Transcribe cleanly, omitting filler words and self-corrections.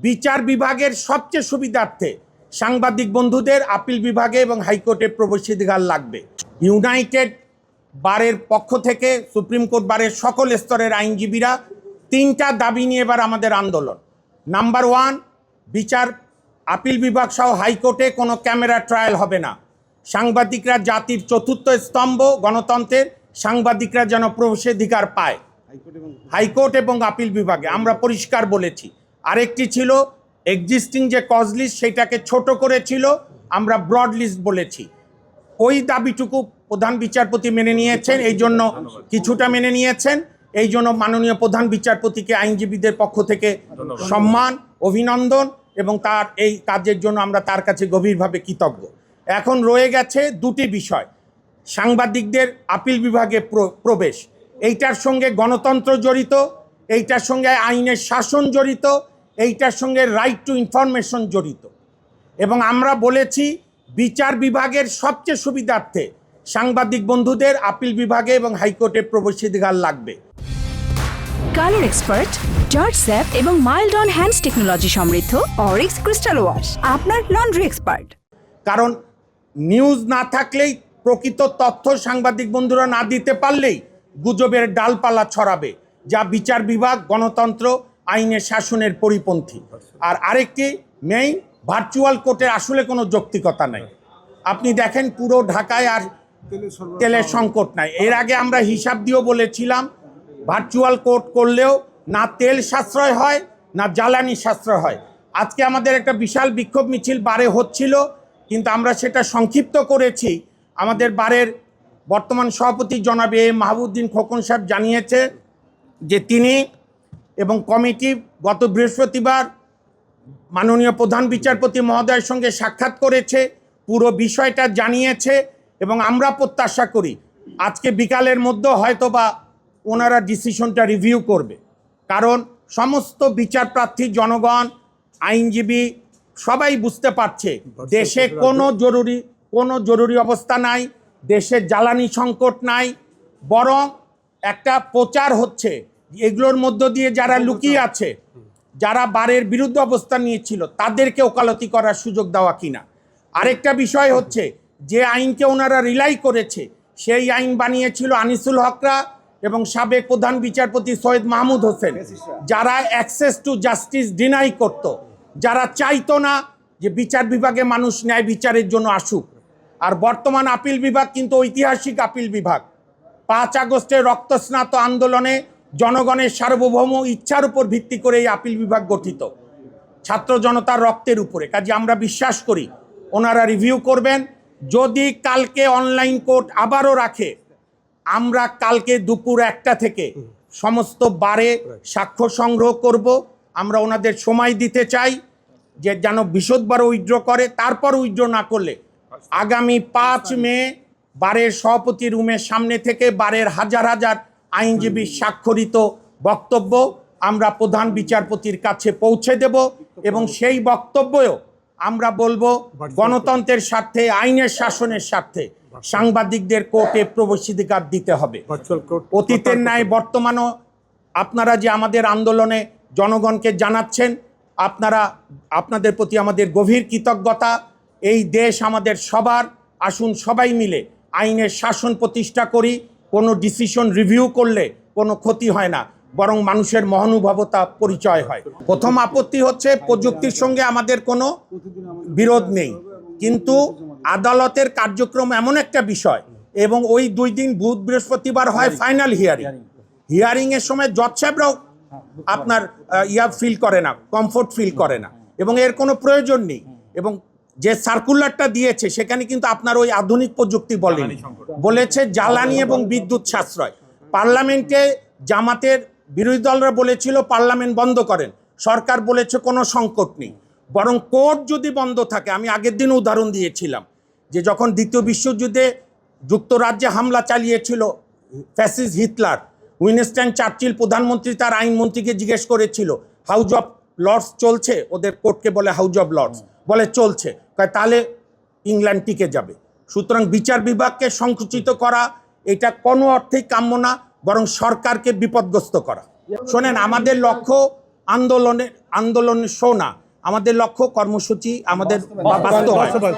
বিচার বিভাগের সবচেয়ে সুবিধার্থে সাংবাদিক বন্ধুদের আপিল বিভাগে এবং হাইকোর্টে প্রবেশাধিকার লাগবে। ইউনাইটেড বারের পক্ষ থেকে সুপ্রিম কোর্ট বারের সকল স্তরের আইনজীবীরা তিনটা দাবি নিয়ে এবার আমাদের আন্দোলন। নাম্বার 1, বিচার আপিল বিভাগ সহ হাইকোর্টে কোনো ক্যামেরা ট্রায়াল হবে না। সাংবাদিকরা জাতির চতুর্থ স্তম্ভ, গণতন্ত্রের সাংবাদিকরা যেন প্রবেশাধিকার পায় হাইকোর্ট এবং আপিল বিভাগে, আমরা পরিষ্কার বলেছি। আরেকটি ছিল এক্সিস্টিং যে কজ লিস্ট সেটাকে ছোট করেছিল, আমরা ব্রড লিস্ট বলেছি। ওই দাবিটুকু প্রধান বিচারপতি মেনে নিয়েছেন, এই জন্য কিছুটা মেনে নিয়েছেন। এই জন্য মাননীয় প্রধান বিচারপতিকে আইনজীবীদের পক্ষ থেকে সম্মান, অভিনন্দন এবং তার এই কাজের জন্য আমরা তার কাছে গভীরভাবে কৃতজ্ঞ। এখন রয়ে গেছে দুটি বিষয়, সাংবাদিকদের আপিল বিভাগে প্রবেশ, এইটার সঙ্গে গণতন্ত্র জড়িত, এইটার সঙ্গে আইনের শাসন জড়িত, এইটার সঙ্গে রাইট টু ইনফরমেশন জড়িত। এবং আমরা বলেছি বিচার বিভাগের সবচেয়ে সুবিধার্থে সাংবাদিক বন্ধুদের আপিল বিভাগে এবং হাইকোর্টে প্রবেশাধিকার লাগবে। কালার এক্সপার্ট, জর্জ স্যাপ এবং মাইল্ড অন হ্যান্ডস টেকনোলজি সমৃদ্ধ অরিক্স ক্রিস্টাল ওয়াশ আপনার লন্ড্রি এক্সপার্ট। কারণ নিউজ না থাকলেই, প্রকৃত তথ্য সাংবাদিক বন্ধুরা না দিতে পারলেই গুজবের ডালপালা ছড়াবে, যা বিচার বিভাগ, গণতন্ত্র, আইনের শাসনের পরিপন্থী। আর আরেকটি মেইন, ভার্চুয়াল কোর্টের আসলে কোনো যৌক্তিকতা নাই। আপনি দেখেন পুরো ঢাকায় আর তেলের সংকট নাই। এর আগে আমরা হিসাব দিয়েও বলেছিলাম ভার্চুয়াল কোর্ট করলেও না তেল সাশ্রয় হয় না জ্বালানি সাশ্রয় হয়। আজকে আমাদের একটা বিশাল বিক্ষোভ মিছিল বারে হচ্ছিল, কিন্তু আমরা সেটা সংক্ষিপ্ত করেছি। আমাদের বারের বর্তমান সভাপতি জনাব মাহবুবউদ্দিন খোকন সাহেব জানিয়েছে যে তিনি এবং কমিটি গত বৃহস্পতিবার মাননীয় প্রধান বিচারপতি মহোদয়ের সঙ্গে সাক্ষাৎ করেছে, পুরো বিষয়টা জানিয়েছে এবং আমরা প্রত্যাশা করি আজকে বিকালের মধ্যে হয়তো বা ওনারা ডিসিশনটা রিভিউ করবে। কারণ সমস্ত বিচারপ্রার্থী, জনগণ, আইনজীবী সবাই বুঝতে পারছে দেশে কোনো জরুরি অবস্থা নাই, দেশে জ্বালানি সংকট নাই, বরং একটা প্রচার হচ্ছে এগুলোর মধ্য দিয়ে যারা লুকিয়ে আছে, যারা বারের বিরুদ্ধে অবস্থান নিয়েছিল তাদেরকে ওকালতি করার সুযোগ দেওয়া কিনা। আরেকটা বিষয় হচ্ছে যে আইনকে ওনারা রিলাই করেছে সেই আইন বানিয়েছিল আনিসুল হকরা এবং সাবেক প্রধান বিচারপতি সৈয়দ মাহমুদ হোসেন, যারা অ্যাক্সেস টু জাস্টিস ডিনাই করত, যারা চাইতো না যে বিচার বিভাগে মানুষ ন্যায় বিচারের জন্য আসুক। আর বর্তমান আপিল বিভাগ কিন্তু ঐতিহাসিক আপিল বিভাগ। 5 আগস্টের রক্তস্নাত আন্দোলনে জনগণের সার্বভৌম ইচ্ছার উপর ভিত্তি করে এই আপিল বিভাগ গঠিত, ছাত্র জনতার রক্তের উপরে। কাজে আমরা বিশ্বাস করি ওনারা রিভিউ করবেন। যদি কালকে অনলাইন কোর্ট আবারও রাখে, আমরা কালকে দুপুর 1টা থেকে সমস্ত বারে সাক্ষ্য সংগ্রহ করব। আমরা ওনাদের সময় দিতে চাই যে যেন বিশদবার উইথড্র করে, তারপর উইথড্র না করলে আগামী 5 মে বারের সভাপতি রুমের সামনে থেকে বারের হাজার হাজার আইনজীবীর স্বাক্ষরিত বক্তব্য আমরা প্রধান বিচারপতির কাছে পৌঁছে দেব এবং সেই বক্তব্যও আমরা বলবো গণতন্ত্রের স্বার্থে, আইনের শাসনের স্বার্থে সাংবাদিকদের কোর্টে প্রবেশাধিকার দিতে হবে। অতীতের ন্যায় বর্তমানও আপনারা যে আমাদের আন্দোলনে জনগণকে জানাচ্ছেন, আপনাদের প্রতি আমাদের গভীর কৃতজ্ঞতা। এই দেশ আমাদের সবার, আসুন সবাই মিলে আইনের শাসন প্রতিষ্ঠা করি। কোনো ডিসিশন রিভিউ করলে কোনো ক্ষতি হয় না, বরং মানুষের মহানুভবতা পরিচয় হয়। প্রথম আপত্তি হচ্ছে প্রযুক্তির সঙ্গে আমাদের কোনো বিরোধ নেই, কিন্তু আদালতের কার্যক্রম এমন একটা বিষয় এবং ওই 2 দিন বুধ বৃহস্পতিবার হয় ফাইনাল হিয়ারিংয়ের সময় জজ সাহেবরাও আপনার ফিল করে না, কমফোর্ট ফিল করে না এবং এর কোনো প্রয়োজন নেই। এবং যে সার্কুলারটা দিয়েছে সেখানে কিন্তু আপনার ওই আধুনিক প্রযুক্তি বলেছে জ্বালানি এবং বিদ্যুৎ সাশ্রয়। পার্লামেন্টে জামাতের বিরোধী দলরা বলেছিল পার্লামেন্ট বন্ধ করেন, সরকার বলেছে কোনো সংকট নেই, বরং কোর্ট যদি বন্ধ থাকে, আমি আগের দিন উদাহরণ দিয়েছিলাম যে যখন দ্বিতীয় বিশ্বযুদ্ধে যুক্তরাজ্যে হামলা চালিয়েছিল ফ্যাসিস্ট হিটলার, উইনস্টন চার্চিল প্রধানমন্ত্রী তার আইনমন্ত্রীকে জিজ্ঞেস করেছিল হাউস অফ লর্ডস চলছে, ওদের কোর্টকে বলে হাউস অফ লর্ডস, বলে চলছে, তাহলে ইংল্যান্ড টিকে যাবে। সুতরাং বিচার বিভাগকে সংকুচিত করা এটা কোনো অর্থেই কাম্য না, বরং সরকারকে বিপদগ্রস্ত করা। শোনেন, আমাদের লক্ষ্য আন্দোলন শো না, আমাদের লক্ষ্য কর্মসূচি আমাদের বাস্তবায়ন।